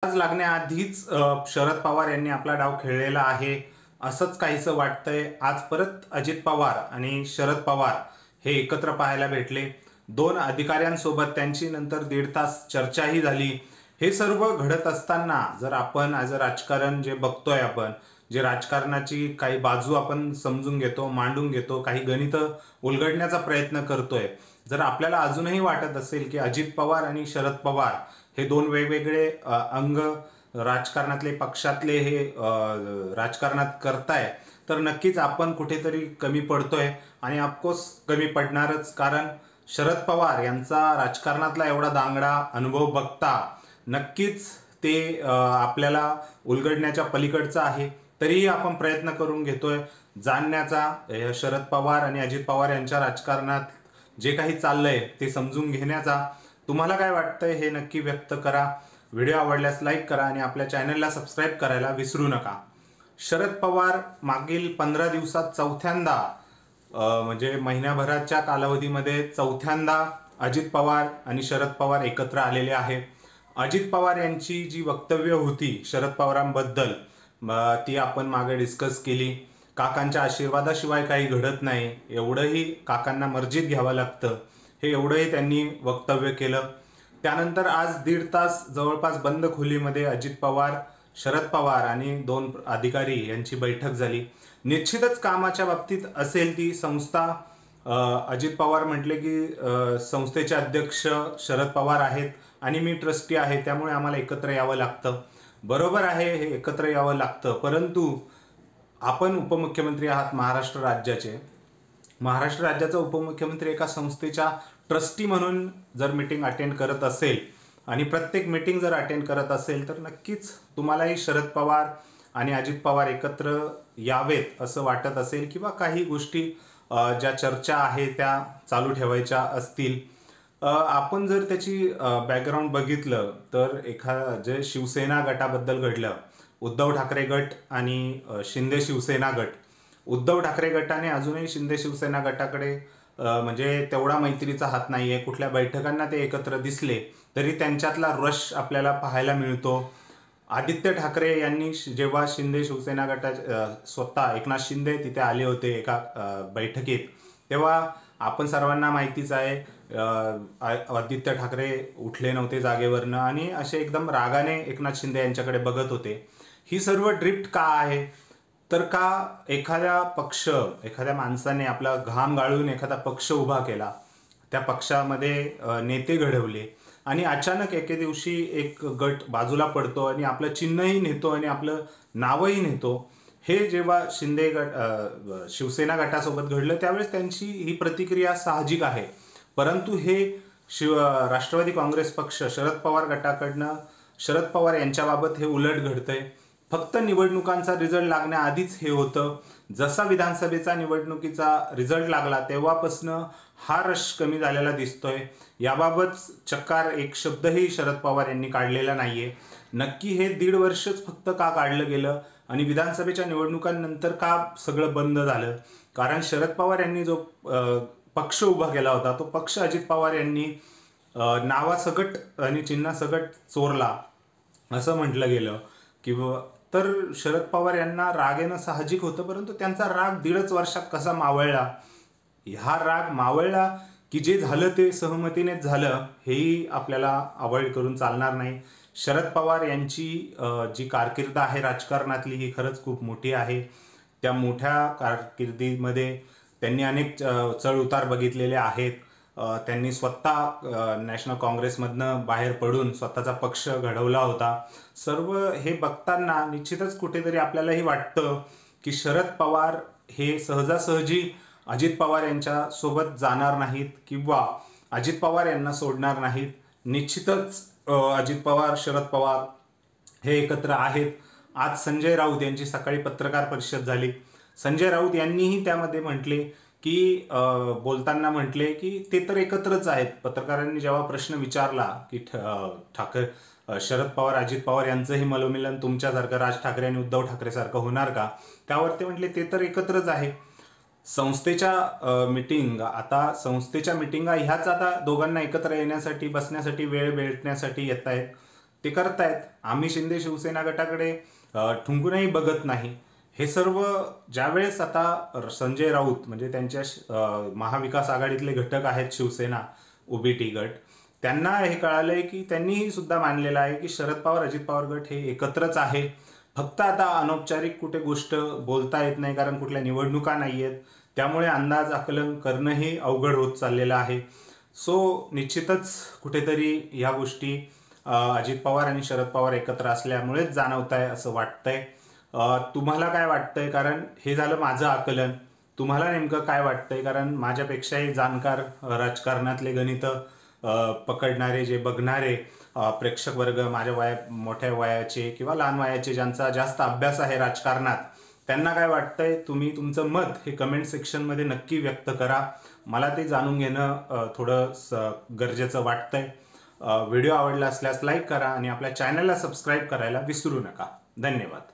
आज लागण्याआधीच शरद पवार यांनी आपला डाव खेळलेला आहे असंच काहीसं वाटतंय। आज परत अजित पवार आणि शरद पवार हे एकत्र पाहायला भेटले। दोन अधिकाऱ्यांसोबत त्यांची नंतर 1.5 तास चर्चाही झाली। हे सर्व घडत असताना जर आपण ॲज अ राजकारण जे बघतोय, आपण जे राजकारणाची काही बाजू आपण समजून घेतो, मांडून घेतो, काही गणित उलगडण्याचा प्रयत्न करतोय, जर आपल्याला अजूनही वाटत असेल की अजित पवार आणि शरद पवार हे दोन वेगवेगळे अंग राजकारणातले, पक्षातले हे राजकारणात करताय, तर नक्कीच आपण कुठेतरी कमी पडतोय आणि ऑफकोर्स कमी पडणारच। कारण शरद पवार यांचा राजकारणातला एवढा दांगडा अनुभव बघता नक्कीच ते आपल्याला उलगडण्याच्या पलीकडचं आहे। तरीही आपण प्रयत्न करून घेतोय जाणण्याचा, शरद पवार आणि अजित पवार यांच्या राजकारणात जे काही चाललंय ते समजून घेण्याचा। तुम्हाला काय वाटतंय हे नक्की व्यक्त करा। व्हिडिओ आवडल्यास लाईक करा आणि आपल्या चॅनलला सबस्क्राईब करायला विसरू नका। शरद पवार मागील 15 दिवसात चौथ्यांदा म्हणजे महिन्याभराच्या कालावधीमध्ये चौथ्यांदा अजित पवार आणि शरद पवार एकत्र आलेले आहे। अजित पवार यांची जी वक्तव्य होती शरद पवारांबद्दल ती आपण मागे डिस्कस केली। काकांच्या आशीर्वादाशिवाय काही घडत नाही, एवढंही काकांना मर्जीत घ्यावं लागतं, हे एवढंही त्यांनी वक्तव्य केलं। त्यानंतर आज 1.5 तास जवळपास बंद खोलीमध्ये अजित पवार, शरद पवार आणि 2 अधिकारी यांची बैठक झाली। निश्चितच कामाच्या बाबतीत असेल ती संस्था, अजित पवार म्हटले की संस्थेचे अध्यक्ष शरद पवार आहेत आणि मी ट्रस्टी आहे, त्यामुळे आम्हाला एकत्र यावं लागतं। बरोबर आहे, हे एकत्र यावं लागतं, परंतु आपण उपमुख्यमंत्री आहात महाराष्ट्र राज्याचे। महाराष्ट्र राज्याचा उपमुख्यमंत्री एका संस्थेच्या ट्रस्टी म्हणून जर मीटिंग अटेंड करत असेल आणि प्रत्येक मीटिंग जर अटेंड करत असेल तर नक्कीच तुम्हालाही शरद पवार आणि अजित पवार एकत्र यावेत असं वाटत असेल, किंवा काही गोष्टी ज्या चर्चा आहे त्या चालू ठेवायच्या असतील। आपण जर त्याची बॅकग्राऊंड बघितलं तर जे शिवसेना गटाबद्दल घडलं, उद्धव ठाकरे गट आणि शिंदे शिवसेना गट, उद्धव ठाकरे गटाने अजूनही शिंदे शिवसेना गटाकडे म्हणजे तेवढा मैत्रीचा हात नाहीये। कुठल्या बैठकांना ते एकत्र दिसले तरी त्यांच्यातला रश आपल्याला पाहायला मिळतो। आदित्य ठाकरे यांनी जेव्हा शिंदे शिवसेना गटाचे स्वतः एकनाथ शिंदे तिथे आले होते एका बैठकीत, तेव्हा आपण सर्वांना माहितीच आहे आदित्य ठाकरे उठले नव्हते जागेवरनं आणि असे एकदम रागाने एकनाथ शिंदे यांच्याकडे बघत होते। ही सर्व ड्रिफ्ट का आहे, तर का एखाद्या माणसाने आपला घाम गाळून एखादा पक्ष उभा केला, त्या पक्षामध्ये नेते घडवले आणि अचानक एके दिवशी एक गट बाजूला पडतो आणि आपलं चिन्हही नेतो आणि आपलं नावही नेतो। हे जेव्हा शिवसेना गटासोबत घडलं त्यावेळेस त्यांची ही प्रतिक्रिया साहजिक आहे, परंतु हे राष्ट्रवादी काँग्रेस पक्ष शरद पवार गटाकडनं शरद पवार यांच्याबाबत हे उलट घडतंय। फक्त निवडणुकांचा रिझल्ट लागण्याआधीच हे होतं। जसा विधानसभेचा निवडणुकीचा रिझल्ट लागला तेव्हापासून हा रश कमी झालेला दिसतोय। याबाबत चक्कार एक शब्दही शरद पवार यांनी काढलेला नाहीये। नक्की हे 1.5 वर्षच फक्त का काढलं गेलं आणि विधानसभेच्या निवडणुकांनंतर का सगळं बंद झालं? कारण शरद पवार यांनी जो पक्ष उभा केला होता तो पक्ष अजित पवार यांनी नावासकट आणि चिन्हासकट चोरला असं म्हटलं गेलं, किंवा तर शरद पवार यांना राग येणं साहजिक होतं, परंतु त्यांचा राग 1.5 वर्षात कसा मावळला? हा राग मावळला की जे झालं ते सहमतीनेच झालं, हेही आपल्याला अवॉइड करून चालणार नाही। शरद पवार यांची जी कारकीर्द आहे राजकारणातली ही खरंच खूप मोठी आहे। त्या मोठ्या कारकिर्दीमध्ये त्यांनी अनेक चढ उतार बघितलेले आहेत। त्यांनी स्वतः नॅशनल काँग्रेसमधनं बाहेर पडून स्वतःचा पक्ष घडवला होता। सर्व हे बघताना निश्चितच कुठेतरी आपल्यालाही वाटतं की शरद पवार हे सहजासहजी अजित पवार यांच्या सोबत जाणार नाहीत किंवा अजित पवार यांना सोडणार नाहीत। निश्चितच अजित पवार, शरद पवार हे एकत्र आहेत। आज संजय राऊत यांची सकाळी पत्रकार परिषद झाली। संजय राऊत यांनीही त्यामध्ये म्हटले की बोलताना म्हटले की ते तर एकत्रच आहेत। पत्रकारांनी जेव्हा प्रश्न विचारला की शरद पवार, अजित पवार यांचंही मनोमिलन तुमच्यासारखं राज ठाकरे आणि उद्धव ठाकरे सारखं होणार का, त्यावर ते म्हटले ते तर एकत्रच आहे। संस्थेच्या मिटिंगा ह्याच आता दोघांना एकत्र येण्यासाठी, बसण्यासाठी, वेळ भेटण्यासाठी येत आहेत। ते करतायत. आम्ही शिंदे शिवसेना गटाकडे ठुंकूनही बघत नाही. हे सर्व ज्यावेळेस आता संजय राऊत म्हणजे त्यांच्या महाविकास आघाडीतले घटक आहेत शिवसेना ओबीटी गट, त्यांना हे कळालंय की त्यांनीही सुद्धा मानलेलं आहे की शरद पवार अजित पवार गट हे एकत्रच आहे. फक्त आता अनौपचारिक कुठे गोष्ट बोलता येत नाही कारण कुठल्या निवडणुका नाही आहेत, त्यामुळे अंदाज आकलन करणंही अवघड होत चाललेलं आहे. सो निश्चितच कुठेतरी या गोष्टी अजित पवार आणि शरद पवार एकत्र असल्यामुळेच जाणवत आहे असं वाटतंय. तुम्हाला काय वाटतंय? कारण हे झालं माझं आकलन. तुम्हाला नेमकं काय वाटतंय? कारण माझ्यापेक्षाही जाणकार राजकारणातले गणित पकडणारे जे बघणारे प्रेक्षक वर्ग, माझ्या मोठ्या वयाचे किंवा लहान वयाचे ज्यांचा जास्त अभ्यास आहे राजकारणात, त्यांना काय वाटतंय? तुम्ही तुमचं मत हे कमेंट सेक्शनमध्ये नक्की व्यक्त करा. मला ते जाणून घेणं थोडं गरजेचं वाटतंय. व्हिडिओ आवडला असल्यास लाईक करा आणि आपल्या चॅनलला सबस्क्राईब करायला विसरू नका. धन्यवाद.